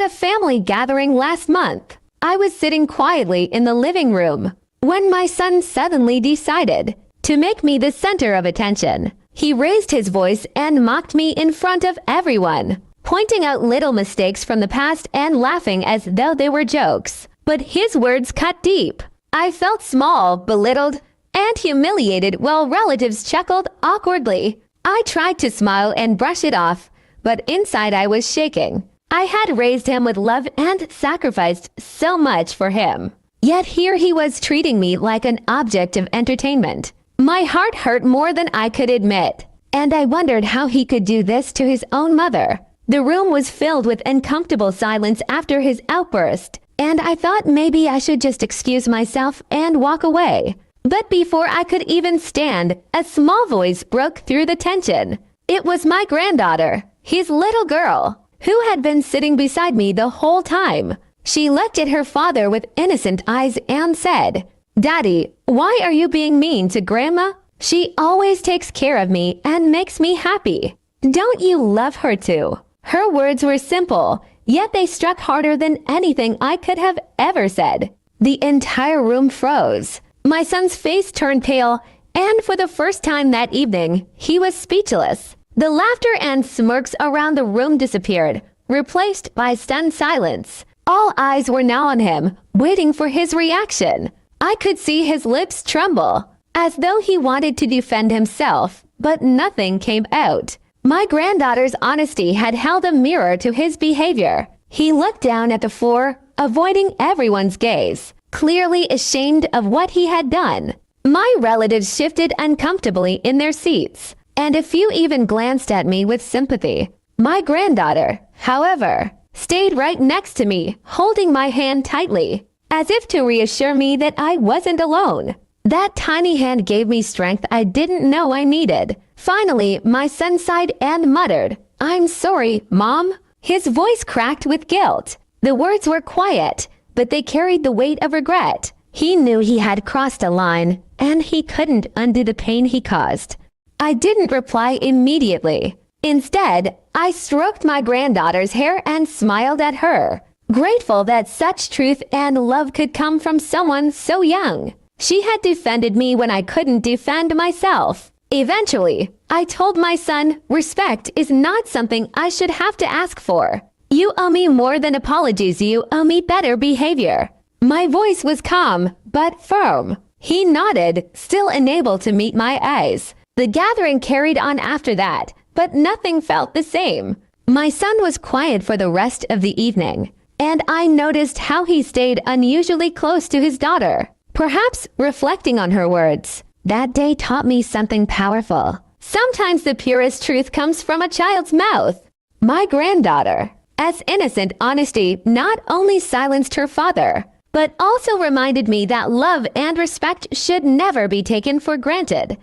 at a family gathering last month. I was sitting quietly in the living room when my son suddenly decided to make me the center of attention. He raised his voice and mocked me in front of everyone, pointing out little mistakes from the past and laughing as though they were jokes. But his words cut deep. I felt small, belittled, and humiliated while relatives chuckled awkwardly. I tried to smile and brush it off, but inside I was shaking. I had raised him with love and sacrificed so much for him. Yet here he was treating me like an object of entertainment. My heart hurt more than I could admit, and I wondered how he could do this to his own mother. The room was filled with uncomfortable silence after his outburst, and I thought maybe I should just excuse myself and walk away. But before I could even stand, a small voice broke through the tension. It was my granddaughter, his little girl, who had been sitting beside me the whole time. She looked at her father with innocent eyes and said, "Daddy, why are you being mean to Grandma? She always takes care of me and makes me happy. Don't you love her too?" Her words were simple, yet they struck harder than anything I could have ever said. The entire room froze. My son's face turned pale, and for the first time that evening, he was speechless. The laughter and smirks around the room disappeared, replaced by stunned silence. All eyes were now on him, waiting for his reaction. I could see his lips tremble, as though he wanted to defend himself, but nothing came out. My granddaughter's honesty had held a mirror to his behavior. He looked down at the floor, avoiding everyone's gaze, clearly ashamed of what he had done. My relatives shifted uncomfortably in their seats, and a few even glanced at me with sympathy. My granddaughter, however, stayed right next to me, holding my hand tightly, as if to reassure me that I wasn't alone. That tiny hand gave me strength I didn't know I needed. Finally, my son sighed and muttered, "I'm sorry, Mom." His voice cracked with guilt. The words were quiet, but they carried the weight of regret. He knew he had crossed a line, and he couldn't undo the pain he caused. I didn't reply immediately. Instead, I stroked my granddaughter's hair and smiled at her, grateful that such truth and love could come from someone so young. She had defended me when I couldn't defend myself. Eventually, I told my son, respect is not something I should have to ask for. You owe me more than apologies, you owe me better behavior. My voice was calm, but firm. He nodded, still unable to meet my eyes. The gathering carried on after that, but nothing felt the same. My son was quiet for the rest of the evening, and I noticed how he stayed unusually close to his daughter, perhaps reflecting on her words. That day taught me something powerful. Sometimes the purest truth comes from a child's mouth. My granddaughter, as innocent honesty, not only silenced her father, but also reminded me that love and respect should never be taken for granted.